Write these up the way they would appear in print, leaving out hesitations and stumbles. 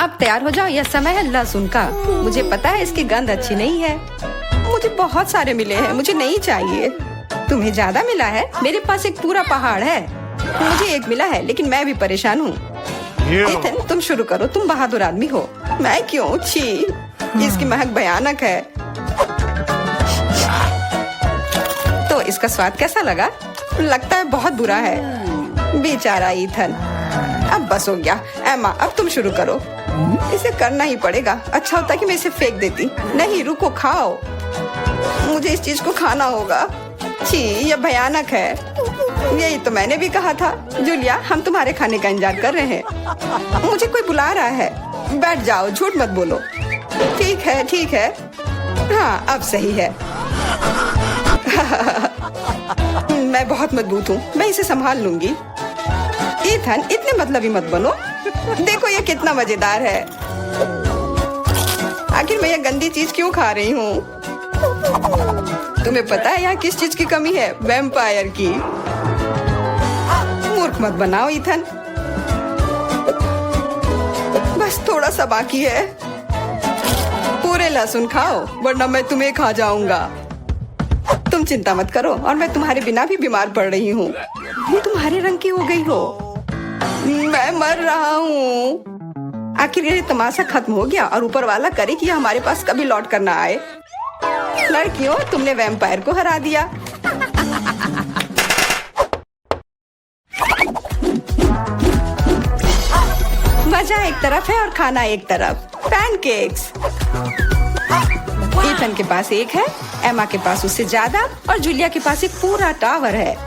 अब तैयार हो जाओ, यह समय है लहसुन का। मुझे पता है इसकी गंध अच्छी नहीं है। मुझे बहुत सारे मिले हैं, मुझे नहीं चाहिए। तुम्हें ज्यादा मिला है? मेरे पास एक पूरा पहाड़ है। मुझे एक मिला है, लेकिन मैं भी परेशान हूँ। इथन, तुम शुरू करो, तुम बहादुर आदमी हो। मैं क्यों? छी, इसकी महक भयानक है। तो इसका स्वाद कैसा लगा? लगता है बहुत बुरा है। बेचारा इथन। अब बस हो गया। एमा, अब तुम शुरू करो। इसे करना ही पड़ेगा। अच्छा होता कि मैं इसे फेंक देती। नहीं, रुको, खाओ। मुझे इस चीज को खाना होगा। छी, यह भयानक है। यही तो मैंने भी कहा था। जूलिया, हम तुम्हारे खाने का इंतजार कर रहे हैं। मुझे कोई बुला रहा है। बैठ जाओ, झूठ मत बोलो। ठीक है, ठीक है। हाँ, अब सही है। मैं बहुत मजबूत हूँ, मैं इसे संभाल लूंगी। इथन, इतने मतलबी मत बनो। देखो ये कितना मजेदार है। आखिर मैं ये गंदी चीज क्यों खा रही हूँ? तुम्हें पता है यहाँ किस चीज की कमी है? वैम्पायर की। मूर्ख मत बनाओ इथन। बस थोड़ा सा बाकी है। पूरे लहसुन खाओ, वरना मैं तुम्हें खा जाऊंगा। तुम चिंता मत करो, और मैं तुम्हारे बिना भी बीमार पड़ रही हूँ। तुम्हारे रंग की हो गई हो। मैं मर रहा हूँ। आखिर ये तमाशा खत्म हो गया, और ऊपर वाला करे कि हमारे पास कभी लौट कर ना आए। लड़कियों, तुमने वैम्पायर को हरा दिया। मजा एक तरफ है और खाना एक तरफ। पैनकेक्स। इथन के पास एक है, एमा के पास उससे ज्यादा, और जूलिया के पास एक पूरा टावर है।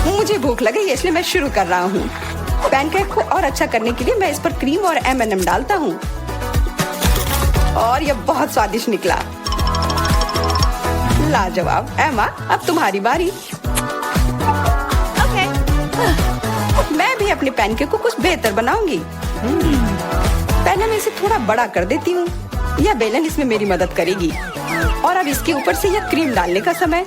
मुझे भूख लगी, इसलिए मैं शुरू कर रहा हूँ। पैनकेक को और अच्छा करने के लिए मैं इस पर क्रीम और M&M डालता हूँ, और यह बहुत स्वादिष्ट निकला। लाजवाब। एमा, अब तुम्हारी बारी। ओके। मैं भी अपने पैनकेक को कुछ बेहतर बनाऊंगी। पहले मैं इसे थोड़ा बड़ा कर देती हूँ। यह बेलन इसमें मेरी मदद करेगी। और अब इसके ऊपर से यह क्रीम डालने का समय।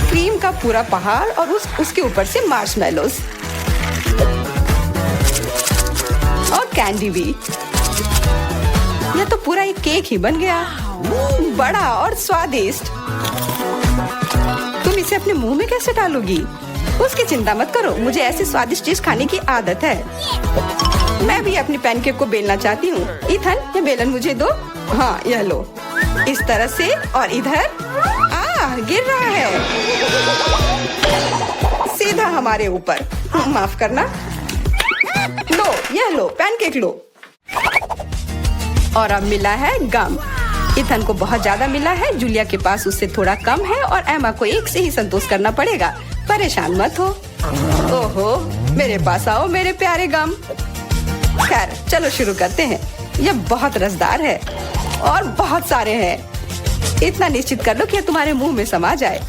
क्रीम का पूरा पहाड़, और उसके ऊपर से मार्शमेलोस और कैंडी भी। यह तो पूरा एक केक ही बन गया, बड़ा और स्वादिष्ट। तुम इसे अपने मुंह में कैसे डालोगी? उसकी चिंता मत करो, मुझे ऐसी स्वादिष्ट चीज खाने की आदत है। मैं भी अपनी पैनकेक को बेलना चाहती हूँ। इथन, ये बेलन मुझे दो। हाँ, यह लो। इस तरह से, और इधर। गिर रहा है सीधा हमारे ऊपर। माफ करना। लो, यह लो, पैनकेक लो। और अब मिला है गम। इथन को बहुत ज्यादा मिला है, जूलिया के पास उससे थोड़ा कम है, और एमा को एक से ही संतोष करना पड़ेगा। परेशान मत हो। ओहो, मेरे पास आओ मेरे प्यारे गम। खैर, चलो शुरू करते हैं। यह बहुत रसदार है, और बहुत सारे हैं। इतना निश्चित कर लो कि तुम्हारे मुंह में समा जाए।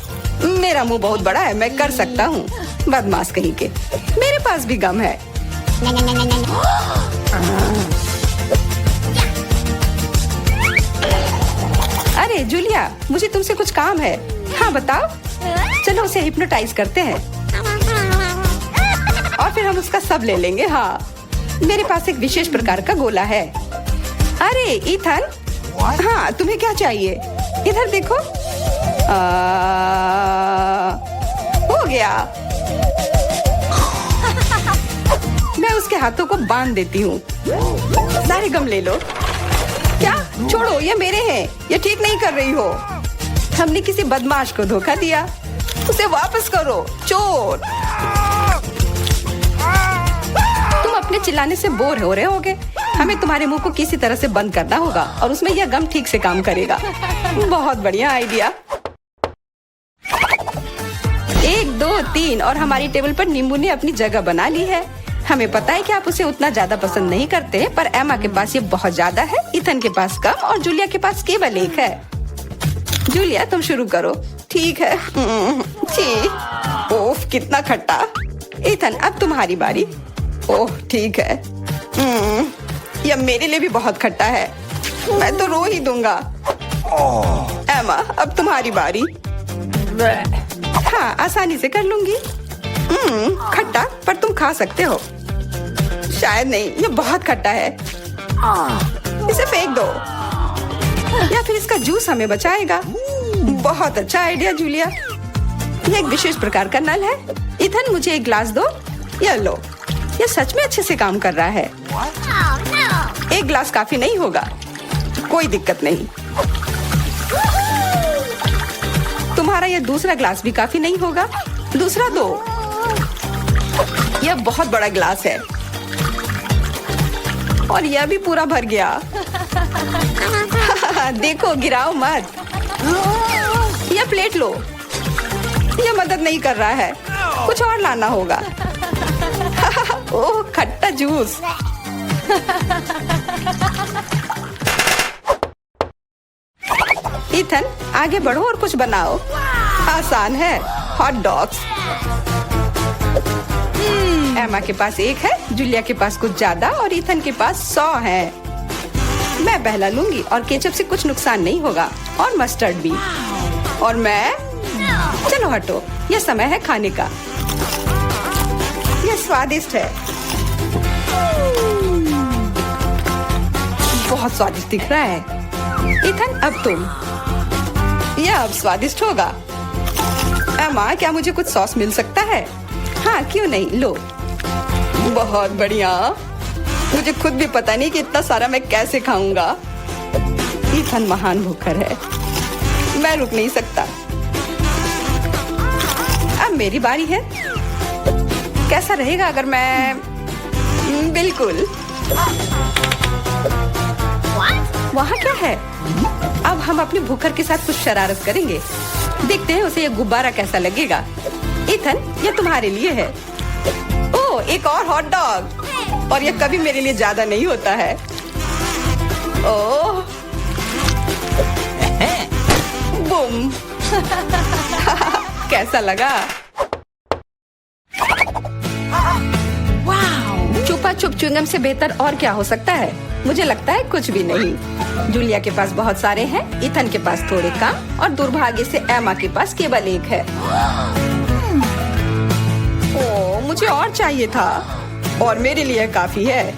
मेरा मुंह बहुत बड़ा है, मैं कर सकता हूँ। बदमाश कहीं के। मेरे पास भी गम है। अरे जूलिया, मुझे तुमसे कुछ काम है। हाँ, बताओ। चलो उसे हिप्नोटाइज करते हैं, और फिर हम उसका सब ले लेंगे। हाँ, मेरे पास एक विशेष प्रकार का गोला है। अरे इथन, हाँ, तुम्हें क्या चाहिए? इधर देखो। हो गया। मैं उसके हाथों को बांध देती हूँ। सारे गम ले लो। क्या? छोड़ो, ये मेरे हैं। ये ठीक नहीं कर रही हो। हमने किसी बदमाश को धोखा दिया। उसे वापस करो, चोर। तुम अपने चिल्लाने से बोर हो रहे होगे। हमें तुम्हारे मुंह को किसी तरह से बंद करना होगा, और उसमें यह गम ठीक से काम करेगा। बहुत बढ़िया आइडिया। 1, 2, 3, और हमारी टेबल पर नींबू ने अपनी जगह बना ली है। हमें पता है कि आप उसे उतना ज्यादा पसंद नहीं करते, पर एमा के पास ये बहुत ज्यादा है, इथन के पास कम, और जूलिया के पास केवल एक है। जूलिया, तुम शुरू करो। ठीक है। ओह, कितना खट्टा। इथन, अब तुम्हारी बारी। ओह, ठीक है। यह मेरे लिए भी बहुत खट्टा है। मैं तो रो ही दूंगा। एमा, अब तुम्हारी बारी। हाँ, आसानी से कर लूंगी। खट्टा, पर तुम खा खा सकते हो। शायद नहीं, ये बहुत खट्टा है। इसे फेंक दो या फिर इसका जूस हमें बचाएगा। बहुत अच्छा आइडिया जूलिया। ये एक विशेष प्रकार का नल है। इथन, मुझे एक ग्लास दो। ये लो, ये सच में अच्छे से काम कर रहा है। एक ग्लास काफी नहीं होगा, कोई दिक्कत नहीं। तुम्हारा ये दूसरा ग्लास भी काफी नहीं होगा, दूसरा दो। यह बहुत बड़ा ग्लास है और यह भी पूरा भर गया। देखो, गिराओ मत। यह प्लेट लो। यह मदद नहीं कर रहा है, कुछ और लाना होगा। ओह, खट्टा जूस। इथन, आगे बढ़ो और कुछ बनाओ। आसान है, हॉट डॉग्स। एमा के पास एक है, जूलिया के पास कुछ ज्यादा और इथन के पास 100 है। मैं पहला लूंगी और केचप से कुछ नुकसान नहीं होगा और मस्टर्ड भी। और मैं, चलो हटो, यह समय है खाने का। यह स्वादिष्ट है, बहुत स्वादिष्ट दिख रहा है। इथन, अब तुम। यह अब स्वादिष्ट होगा। एमा, क्या मुझे कुछ सॉस मिल सकता है? हाँ, क्यों नहीं, लो। बहुत बढ़िया। मुझे खुद भी पता नहीं कि इतना सारा मैं कैसे खाऊंगा। इथन महान भूखर है, मैं रुक नहीं सकता। अब मेरी बारी है। कैसा रहेगा अगर मैं, बिल्कुल। वहाँ क्या है? अब हम अपने भूखर के साथ कुछ शरारत करेंगे। देखते हैं उसे यह गुब्बारा कैसा लगेगा। इथन, यह तुम्हारे लिए है। ओह, एक और हॉट डॉग। और यह कभी मेरे लिए ज्यादा नहीं होता है। ओह, बूम। कैसा लगा? चुपा चुप च्युइंगम से बेहतर और क्या हो सकता है? मुझे लगता है कुछ भी नहीं। जूलिया के पास बहुत सारे हैं, इथन के पास थोड़े कम और दुर्भाग्य से एमा के पास केवल एक है। ओह, मुझे और चाहिए था और मेरे लिए काफी है।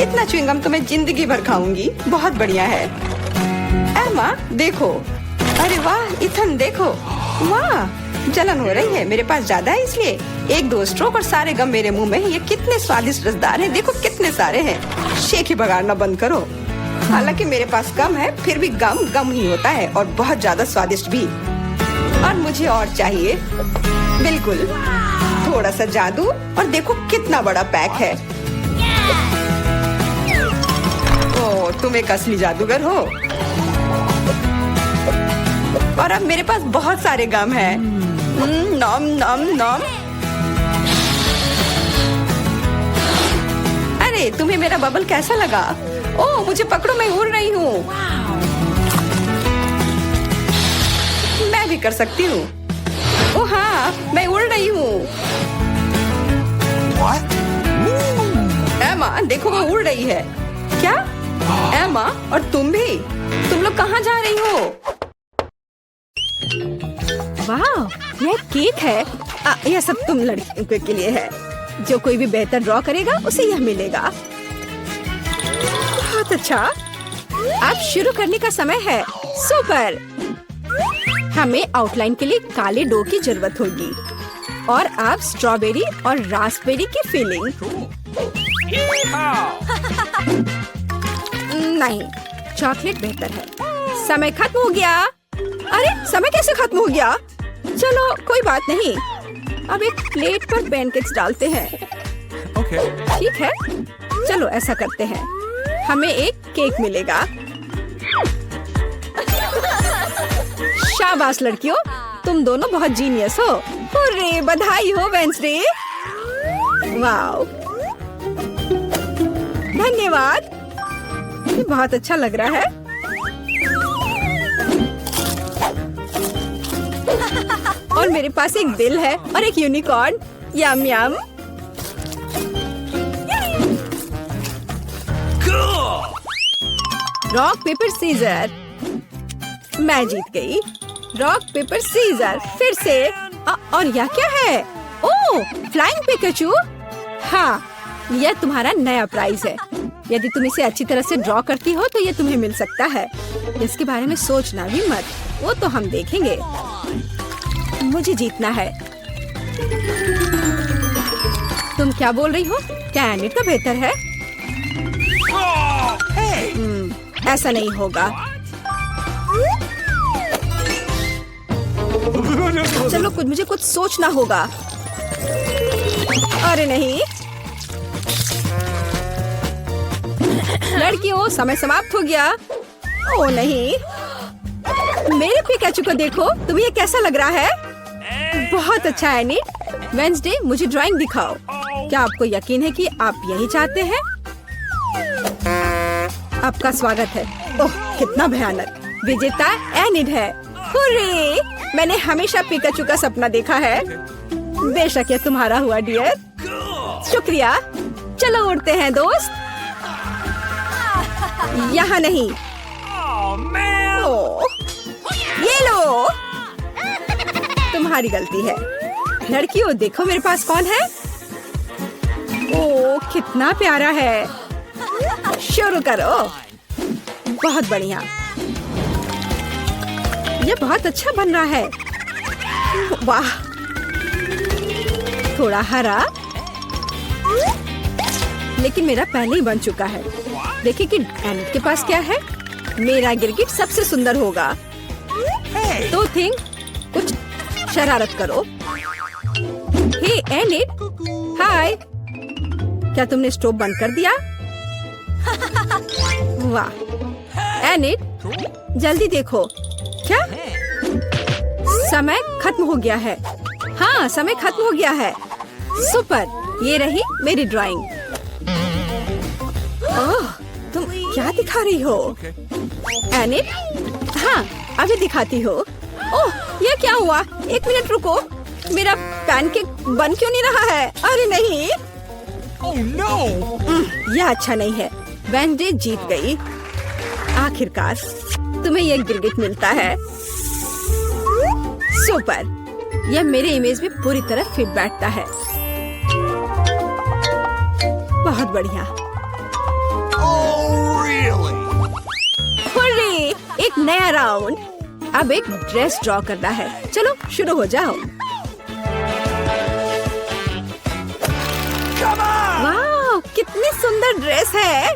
इतना च्युइंगम तो मैं जिंदगी भर खाऊंगी। बहुत बढ़िया है। एमा, देखो। अरे वाह, इथन देखो। वाह, जलन हो रही है। मेरे पास ज्यादा है इसलिए 1-2 स्ट्रोक और सारे गम मेरे मुंह में। ये कितने स्वादिष्ट रसदार हैं। देखो कितने सारे हैं। शेख ही बगाड़ना बंद करो। हालांकि मेरे पास कम है, फिर भी गम गम ही होता है और बहुत ज्यादा स्वादिष्ट भी। और मुझे और चाहिए। बिल्कुल, थोड़ा सा जादू और देखो कितना बड़ा पैक है। ओह, तुम एक असली जादूगर हो। और अब मेरे पास बहुत सारे गम हैं। नॉम नॉम नॉम। अरे, तुम्हें मेरा बबल कैसा लगा? ओह, मुझे पकड़ो, मैं उड़ रही हूँ। मैं भी कर सकती हूँ। ओह हाँ, मैं उड़ रही हूँ। एमा, देखो वो उड़ रही है। क्या? एमा, और तुम भी? तुम लोग कहाँ जा रही हो? वाह, यह केक है। यह सब तुम लड़कियों के लिए है। जो कोई भी बेहतर ड्रॉ करेगा उसे यह मिलेगा। बहुत अच्छा। अब शुरू करने का समय है। सुपर। हमें आउटलाइन के लिए काले डो की जरूरत होगी और अब स्ट्रॉबेरी और रास्पबेरी की फिलिंग। नहीं, चॉकलेट बेहतर है। समय खत्म हो गया। अरे, समय कैसे खत्म हो गया? चलो, कोई बात नहीं। अब एक प्लेट पर पैनकेक्स डालते हैं। ठीक है, चलो ऐसा करते हैं। हमें एक केक मिलेगा। शाबाश लड़कियों, तुम दोनों बहुत जीनियस हो। हुर्रे, बधाई हो वेंसडे। वाओ, धन्यवाद। ये बहुत अच्छा लग रहा है। और मेरे पास एक दिल है और एक unicorn. Yum yum. Rock paper scissor. मैं जीत गई। Rock paper scissor. फिर से। और यह क्या है? Oh, flying Pikachu. हाँ, यह तुम्हारा नया प्राइज है। यदि तुम इसे अच्छी तरह से ड्रॉ करती हो तो ये तुम्हें मिल सकता है। इसके बारे में सोचना भी मत, वो तो हम देखेंगे। मुझे जीतना है। तुम क्या बोल रही हो? क्या एनिट का बेहतर है? ऐसा नहीं होगा। चलो मुझे कुछ सोचना होगा। अरे नहीं, लड़कियों, समय समाप्त हो गया। ओ नहीं, मेरे पिकाचू को देखो। तुम्हें ये कैसा लग रहा है? बहुत अच्छा है एनिट। वेंसडे, मुझे ड्राइंग दिखाओ। क्या आपको यकीन है कि आप यही चाहते हैं? आपका स्वागत है। ओह, कितना भयानक। विजेता एनिट है। हुर्रे! मैंने हमेशा पिकाचू का सपना देखा है। बेशक ये तुम्हारा हुआ डियर। शुक्रिया। चलो उड़ते हैं दोस्त। यहाँ नहीं। ओह, ये लो। तुम्हारी गलती है। लड़कियों, देखो मेरे पास कौन है। ओह, कितना प्यारा है। शुरू करो। बहुत बढ़िया। ये बहुत अच्छा बन रहा है। वाह, थोड़ा हरा, लेकिन मेरा पहले ही बन चुका है। देखिए कि एनिट के पास क्या है। मेरा गिरगिट सबसे सुंदर होगा। तो थिंक, कुछ शरारत करो। हे एनिट, हाय। क्या तुमने स्टोव बंद कर दिया? वाह एनिट, जल्दी देखो। क्या समय खत्म हो गया है? हाँ, समय खत्म हो गया है। सुपर, ये रही मेरी ड्राइंग। ओह, तुम क्या दिखा रही हो एनिट? हाँ, अभी दिखाती हो। ओह, ये क्या हुआ? एक मिनट रुको। मेरा पैनकेक बन क्यों नहीं रहा है? अरे नहीं। Oh no! यह अच्छा नहीं है। वेंसडे जीत गई। आखिरकार तुम्हें यह गिरगिट मिलता है। सुपर, यह मेरे इमेज में पूरी तरह फिट बैठता है। बहुत बढ़िया। Oh really? हुर्रे! एक नया राउंड। अब एक ड्रेस ड्रॉ करना है। चलो शुरू हो जाओ। वाह, कितनी सुंदर ड्रेस है।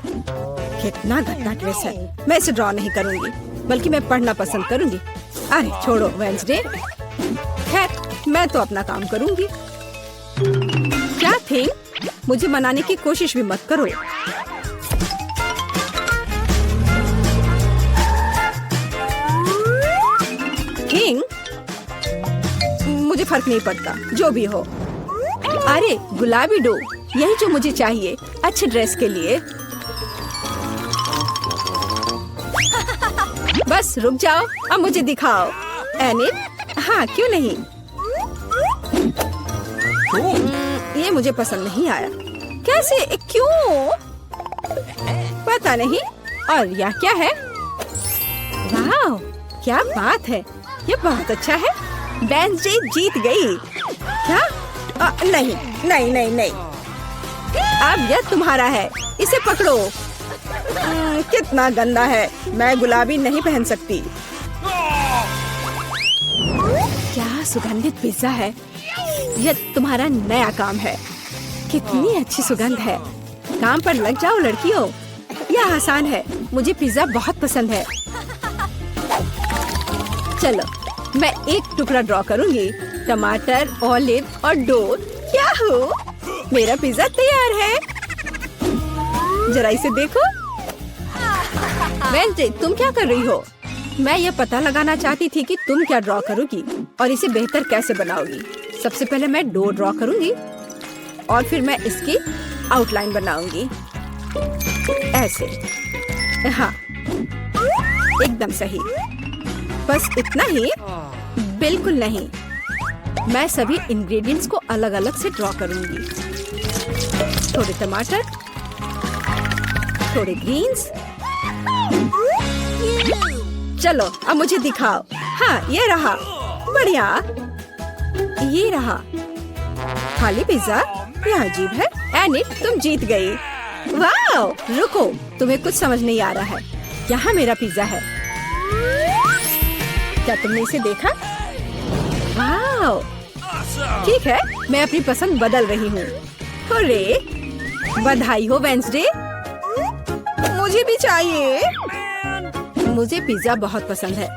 कितना गंदा ड्रेस है। मैं इसे ड्रॉ नहीं करूंगी, बल्कि मैं पढ़ना पसंद करूंगी। अरे छोड़ो वेंसडे। खैर, मैं तो अपना काम करूंगी। क्या थिंग, मुझे मनाने की कोशिश भी मत करो। थिंग, मुझे फर्क नहीं पड़ता, जो भी हो। अरे गुलाबी डो, यही जो मुझे चाहिए अच्छे ड्रेस के लिए। बस रुक जाओ, अब मुझे दिखाओ एनिट। हाँ, क्यों नहीं। ये मुझे पसंद नहीं आया। कैसे? क्यों? पता नहीं। और यह क्या है? वाह, क्या बात है। ये बहुत अच्छा है। वेंसडे जीत गई। क्या? नहीं नहीं नहीं नहीं। अब यह तुम्हारा है। इसे पकड़ो। कितना गंदा है। मैं गुलाबी नहीं पहन सकती। क्या सुगंधित पिज्जा है। यह तुम्हारा नया काम है। कितनी अच्छी सुगंध है। काम पर लग जाओ लड़कियों। यह आसान है। मुझे पिज्जा बहुत पसंद है। चलो, मैं एक टुकड़ा ड्रॉ करूंगी। टमाटर, ऑलिव और डो। क्या हो? मेरा पिज्जा तैयार है। जरा इसे देखो। वेंसडे, तुम क्या कर रही हो? मैं यह पता लगाना चाहती थी कि तुम क्या ड्रॉ करोगी और इसे बेहतर कैसे बनाओगी। सबसे पहले मैं डो ड्रॉ करूंगी और फिर मैं इसकी आउटलाइन बनाऊंगी। ऐसे। हाँ, एकदम सही। बस इतना ही? बिल्कुल नहीं। मैं सभी इंग्रेडिएंट्स को अलग अलग से ड्रॉ करूंगी। थोड़े टमाटर, थोड़े ग्रीन्स। चलो, अब मुझे दिखाओ। हाँ, ये रहा। बढ़िया। ये रहा खाली पिज्जा। यह अजीब है। एनिट, तुम जीत गई। वाओ, रुको, तुम्हें कुछ समझ नहीं आ रहा है। यहाँ मेरा पिज्जा है। क्या तुमने इसे देखा? वाओ, ठीक है, मैं अपनी पसंद बदल रही हूँ। हुर्रे, बधाई हो वेंसडे। मुझे भी चाहिए। मुझे पिज्जा बहुत पसंद है।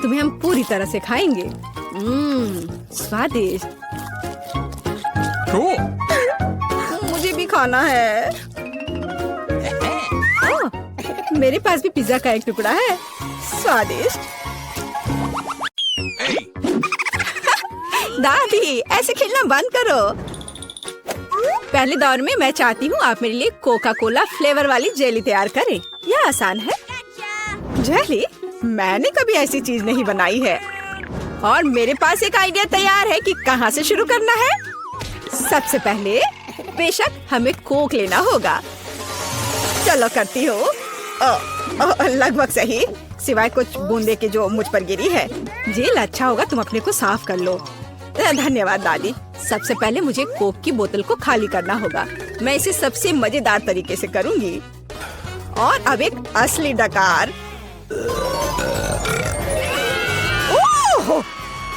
तुम्हें हम पूरी तरह से खाएंगे। स्वादिष्ट। Cool. मुझे भी खाना है। ओह, मेरे पास भी पिज्जा का एक टुकड़ा है। स्वादिष्ट। Hey. दादी, ऐसे खेलना बंद करो। पहले दौर में मैं चाहती हूँ आप मेरे लिए कोका कोला फ्लेवर वाली जेली तैयार करें। यह आसान है। जेली? मैंने कभी ऐसी चीज नहीं बनाई है। और मेरे पास एक आइडिया तैयार है कि कहाँ से शुरू करना है। सबसे पहले बेशक हमें कोक लेना होगा। चलो करती हूँ। लगभग सही, सिवाय कुछ बूंदे के जो मुझ पर गिरी है। जेल अच्छा होगा, तुम अपने को साफ कर लो। धन्यवाद दादी। सबसे पहले मुझे कोक की बोतल को खाली करना होगा। मैं इसे सबसे मजेदार तरीके से करूंगी। और अब एक असली डकार। ओह!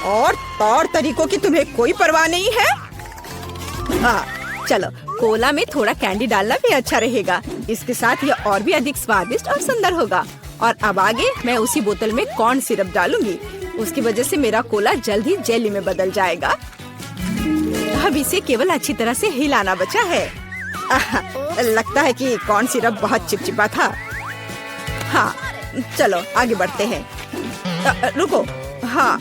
और तौर तरीकों की तुम्हें कोई परवाह नहीं है? हाँ, चलो, कोला में थोड़ा कैंडी डालना भी अच्छा रहेगा। इसके साथ यह और भी अधिक स्वादिष्ट और सुंदर होगा। और अब आगे मैं उसी बोतल में कॉर्न सिरप डालूंगी। उसकी वजह से मेरा कोला जल्द ही जेली में बदल जाएगा। अब इसे केवल अच्छी तरह से हिलाना बचा है। लगता है कि कॉर्न सिरप बहुत चिपचिपा था। हाँ, चलो आगे बढ़ते हैं। रुको, हाँ,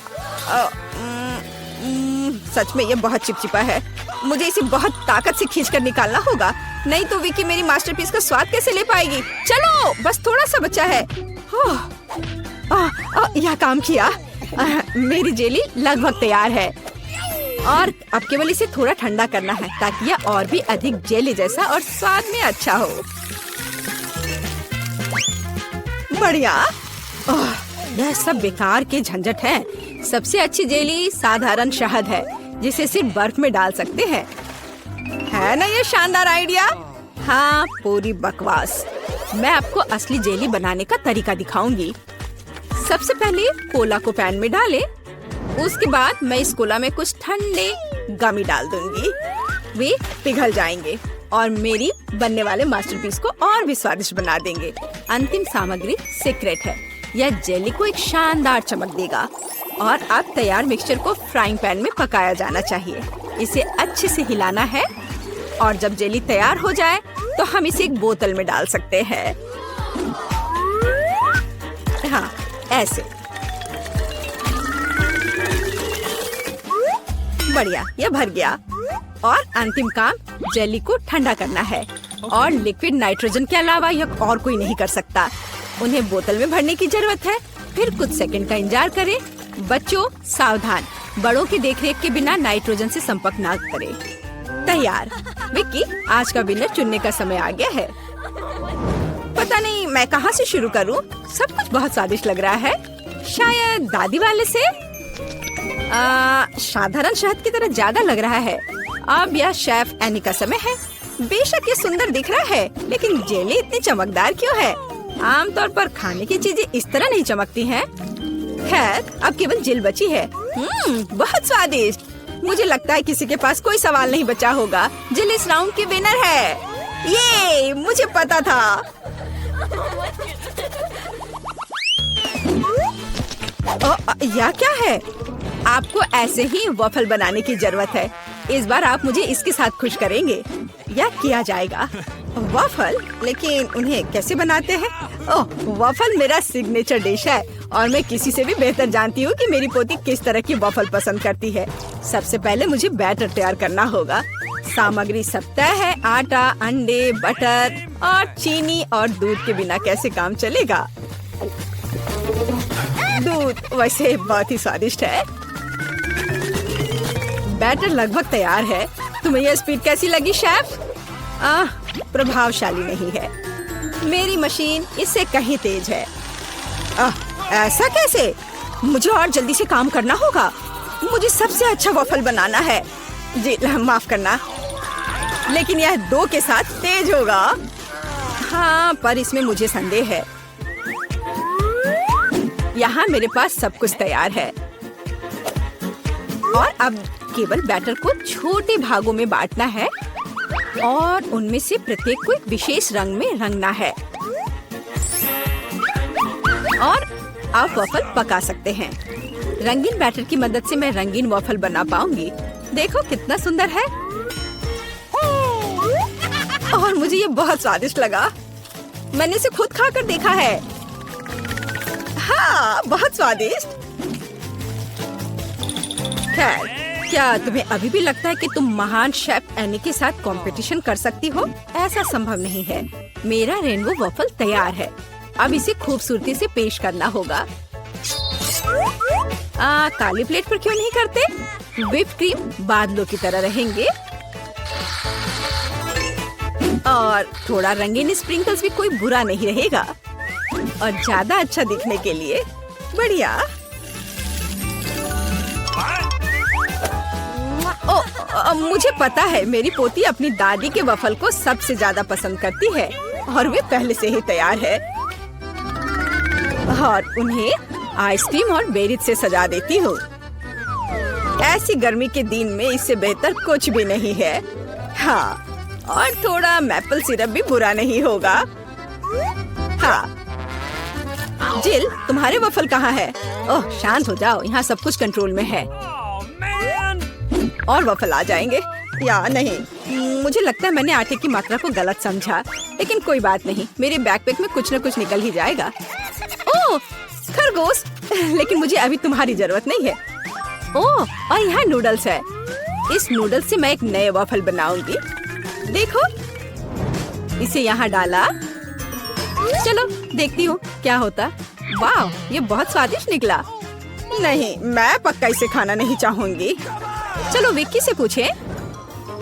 सच में ये बहुत चिपचिपा है। मुझे इसे बहुत ताकत से खींचकर निकालना होगा, नहीं तो विकी मेरी मास्टरपीस का स्वाद कैसे ले पाएगी। चलो, बस थोड़ा सा बचा है। यह काम किया। मेरी जेली लगभग तैयार है। और अब केवल इसे थोड़ा ठंडा करना है ताकि यह और भी अधिक जेली जैसा और स्वाद में अच्छा हो। बढ़िया। यह सब बेकार के झंझट है। सबसे अच्छी जेली साधारण शहद है, जिसे सिर्फ बर्फ में डाल सकते हैं। है ना ये शानदार आइडिया? हाँ, पूरी बकवास। मैं आपको असली जेली बनाने का तरीका दिखाऊंगी। सबसे पहले कोला को पैन में डालें। उसके बाद मैं इस कोला में कुछ ठंडे गमी डाल दूंगी। वे पिघल जाएंगे और मेरी बनने वाले मास्टरपीस को और भी स्वादिष्ट बना देंगे। अंतिम सामग्री सीक्रेट है। यह जेली को एक शानदार चमक देगा। और अब तैयार मिक्सचर को फ्राइंग पैन में पकाया जाना चाहिए। इसे अच्छे से हिलाना है और जब जेली तैयार हो जाए तो हम इसे एक बोतल में डाल सकते हैं। हाँ, ऐसे। बढ़िया, यह भर गया। और अंतिम काम जेली को ठंडा करना है। और लिक्विड नाइट्रोजन के अलावा यह और कोई नहीं कर सकता। उन्हें बोतल में भरने की जरूरत है। फिर कुछ सेकंड का इंतजार करें। बच्चों सावधान, बड़ों की देखरेख के बिना नाइट्रोजन से संपर्क ना करें। तैयार। विक्की, आज का विनर चुनने का समय आ गया है। पता नहीं मैं कहाँ से शुरू करूँ। सब कुछ बहुत स्वादिष्ट लग रहा है। शायद दादी वाले से। साधारण शहद की तरह ज्यादा लग रहा है। अब यह शेफ एनी का समय है। बेशक ये सुंदर दिख रहा है, लेकिन जेली इतनी चमकदार क्यों है? आमतौर पर खाने की चीजें इस तरह नहीं चमकती हैं। खैर, अब केवल जेल बची है। बहुत स्वादिष्ट। मुझे लगता है किसी के पास कोई सवाल नहीं बचा होगा। जेल इस राउंड की विनर है। ये मुझे पता था। यह क्या है? आपको ऐसे ही वॉफल बनाने की जरूरत है। इस बार आप मुझे इसके साथ खुश करेंगे। यह किया जाएगा। वॉफल? लेकिन उन्हें कैसे बनाते हैं? ओह, वॉफल मेरा सिग्नेचर डिश है और मैं किसी से भी बेहतर जानती हूँ कि मेरी पोती किस तरह की वॉफल पसंद करती है। सबसे पहले मुझे बैटर तैयार करना होगा। सामग्री सब तय है। आटा, अंडे, बटर और चीनी और दूध के बिना कैसे काम चलेगा? दूध वैसे बहुत ही स्वादिष्ट है। बैटर लगभग तैयार है। तुम्हें यह स्पीड कैसी लगी शेफ? प्रभावशाली नहीं है। मेरी मशीन इससे कहीं तेज है। ऐसा कैसे? मुझे और जल्दी से काम करना होगा। मुझे सबसे अच्छा वॉफल बनाना है। जी माफ करना। लेकिन यह 2 के साथ तेज होगा। हाँ, पर इसमें मुझे संदेह है। यहाँ मेरे पास सब कुछ तैयार है और अब केवल बैटर को छोटे भागों में बांटना है और उनमें से प्रत्येक को एक विशेष रंग में रंगना है और आप वॉफल पका सकते हैं। रंगीन बैटर की मदद से मैं रंगीन वॉफल बना पाऊंगी। देखो कितना सुंदर है और मुझे ये बहुत स्वादिष्ट लगा। मैंने इसे खुद खाकर देखा है। हाँ, बहुत स्वादिष्ट। खैर, क्या तुम्हें अभी भी लगता है कि तुम महान शेफ एनी के साथ कंपटीशन कर सकती हो? ऐसा संभव नहीं है। मेरा रेनबो वॉफल तैयार है। अब इसे खूबसूरती से पेश करना होगा। काली प्लेट पर क्यों नहीं करते? व्हिप क्रीम बादलों की तरह रहेंगे और थोड़ा रंगीन स्प्रिंकल्स भी कोई बुरा नहीं रहेगा और ज्यादा अच्छा दिखने के लिए बढ़िया। मुझे पता है, मेरी पोती अपनी दादी के वफल को सबसे ज्यादा पसंद करती है और वे पहले से ही तैयार है और उन्हें आइसक्रीम और बेरीज से सजा देती हूँ। ऐसी गर्मी के दिन में इससे बेहतर कुछ भी नहीं है। हाँ, और थोड़ा मैपल सिरप भी बुरा नहीं होगा। हाँ, जिल, तुम्हारे वफल कहाँ है? ओह, शांत हो जाओ, यहाँ सब कुछ कंट्रोल में है। और वफल आ जाएंगे या नहीं? मुझे लगता है मैंने आटे की मात्रा को गलत समझा, लेकिन कोई बात नहीं, मेरे बैकपैक में कुछ न कुछ निकल ही जाएगा। ओह, खरगोश, लेकिन मुझे अभी तुम्हारी जरूरत नहीं है। ओह, और यहाँ नूडल्स है। इस नूडल्स से मैं एक नए वॉफल बनाऊंगी। देखो, इसे यहाँ डाला। चलो देखती हूँ क्या होता। वाह, ये बहुत स्वादिष्ट निकला। नहीं, मैं पक्का इसे खाना नहीं चाहूंगी। चलो विक्की से पूछें।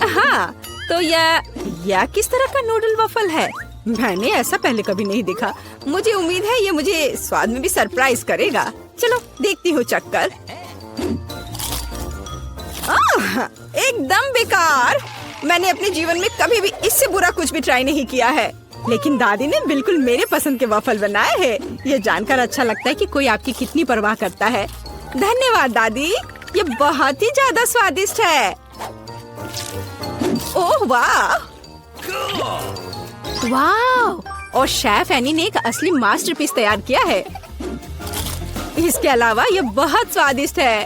हाँ, तो यह किस तरह का नूडल वॉफल है? मैंने ऐसा पहले कभी नहीं देखा। मुझे उम्मीद है ये मुझे स्वाद में भी सरप्राइज करेगा। चलो देखती हूँ चक्कर। एकदम बेकार। मैंने अपने जीवन में कभी भी इससे बुरा कुछ भी ट्राई नहीं किया है, लेकिन दादी ने बिल्कुल मेरे पसंद के वॉफल बनाए हैं। ये जानकर अच्छा लगता है कि कोई आपकी कितनी परवाह करता है। धन्यवाद दादी, ये बहुत ही ज्यादा स्वादिष्ट है। ओह वाह, वाह! और शेफ एनी ने एक असली मास्टरपीस तैयार किया है। इसके अलावा ये बहुत स्वादिष्ट है।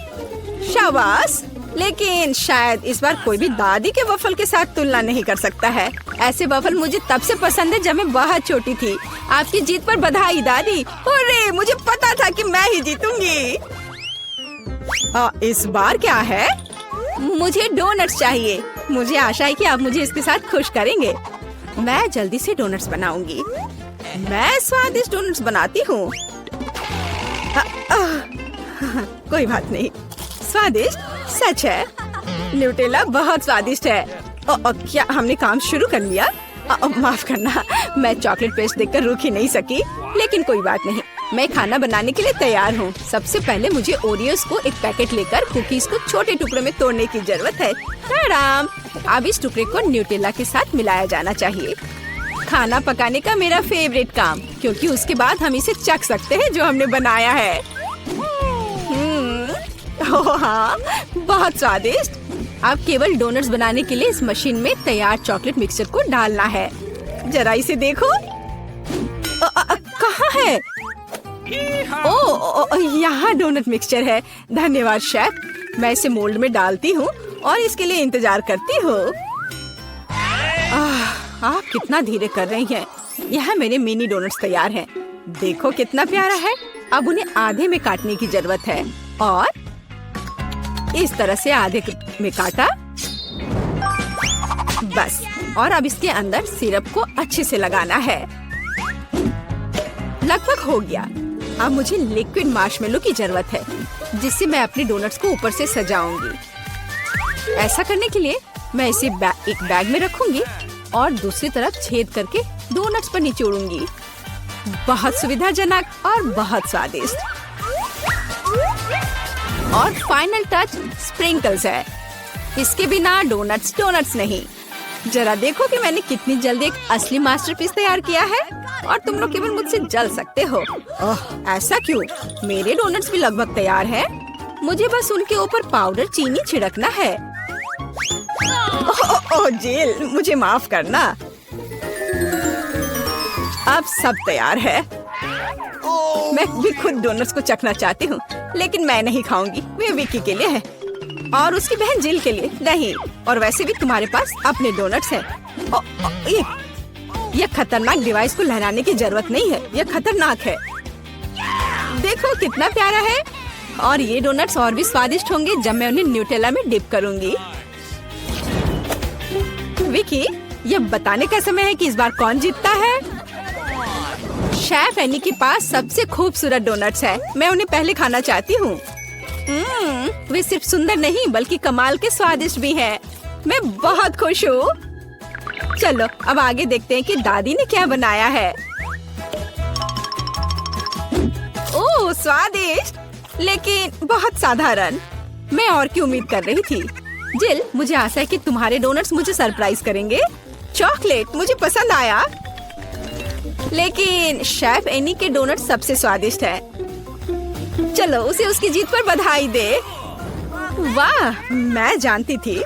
शाबाश! लेकिन शायद इस बार कोई भी दादी के वफल के साथ तुलना नहीं कर सकता है। ऐसे वफल मुझे तब से पसंद है जब मैं बहुत छोटी थी। आपकी जीत पर बधाई दादी। अरे, मुझे पता था कि मैं ही जीतूंगी। इस बार क्या है? मुझे डोनट्स चाहिए। मुझे आशा है कि आप मुझे इसके साथ खुश करेंगे। मैं जल्दी से डोनट्स बनाऊंगी। मैं स्वादिष्ट डोनट्स बनाती हूँ। कोई बात नहीं, स्वादिष्ट सच है। न्यूटेला बहुत स्वादिष्ट है। क्या हमने काम शुरू कर लिया? माफ करना, मैं चॉकलेट पेस्ट देखकर रुक ही नहीं सकी, लेकिन कोई बात नहीं, मैं खाना बनाने के लिए तैयार हूँ। सबसे पहले मुझे ओरियोस को एक पैकेट लेकर कुकीज को छोटे टुकड़ों में तोड़ने की जरूरत है। आराम। अब इस टुकड़े को न्यूटेला के साथ मिलाया जाना चाहिए। खाना पकाने का मेरा फेवरेट काम, क्योंकि उसके बाद हम इसे चख सकते हैं जो हमने बनाया है। ओह हाँ, बहुत स्वादिष्ट। अब केवल डोनट्स बनाने के लिए इस मशीन में तैयार चॉकलेट मिक्सचर को डालना है। जरा इसे देखो। कहाँ है? ओह, यहाँ डोनट मिक्सचर है। धन्यवाद शेफ। मैं इसे मोल्ड में डालती हूँ और इसके लिए इंतजार करती हूँ। आप कितना धीरे कर रही हैं। यहाँ मेरे मिनी डोनट्स तैयार हैं। देखो कितना प्यारा है। अब उन्हें आधे में काटने की जरूरत है और इस तरह से आधे में काटा। बस, और अब इसके अंदर सिरप को अच्छे से लगाना है। लगभग हो गया। अब मुझे लिक्विड मार्शमेलो की जरूरत है, जिससे मैं अपने डोनट्स को ऊपर से सजाऊंगी। ऐसा करने के लिए मैं इसे एक बैग में रखूंगी और दूसरी तरफ छेद करके डोनट्स पर निचोड़ूंगी। बहुत सुविधाजनक और बहुत स्वादिष्ट। और फाइनल टच स्प्रिंकल्स है। इसके बिना डोनट्स नहीं। जरा देखो कि मैंने कितनी जल्दी एक असली मास्टरपीस तैयार किया है और तुम लोग केवल मुझसे जल सकते हो। ओह, ऐसा क्यों? मेरे डोनट्स भी लगभग तैयार हैं। मुझे बस उनके ऊपर पाउडर चीनी छिड़कना है। ओह जिल, मुझे माफ करना। अब सब तैयार है। मैं भी खुद डोनट्स को चखना चाहती हूँ, लेकिन मैं नहीं खाऊंगी। वे विकी के लिए है और उसकी बहन जिल के लिए नहीं। और वैसे भी तुम्हारे पास अपने डोनट्स हैं। ये खतरनाक डिवाइस को लहराने की जरूरत नहीं है। यह खतरनाक है। देखो कितना प्यारा है। और ये डोनट्स और भी स्वादिष्ट होंगे जब मैं उन्हें न्यूटेला में डिप करूंगी। विकी, ये बताने का समय है कि इस बार कौन जीतता है। शेफ एनी के पास सबसे खूबसूरत डोनट्स है। मैं उन्हें पहले खाना चाहती हूँ। वे सिर्फ सुंदर नहीं बल्कि कमाल के स्वादिष्ट भी हैं। मैं बहुत खुश हूँ। चलो अब आगे देखते हैं कि दादी ने क्या बनाया है। ओह स्वादिष्ट, लेकिन बहुत साधारण। मैं और की उम्मीद कर रही थी। जिल, मुझे आशा है कि तुम्हारे डोनट्स मुझे सरप्राइज करेंगे। चॉकलेट मुझे पसंद आया, लेकिन शेफ एनी के डोनट सबसे स्वादिष्ट है। चलो उसे उसकी जीत पर बधाई दे। वाह, मैं जानती थी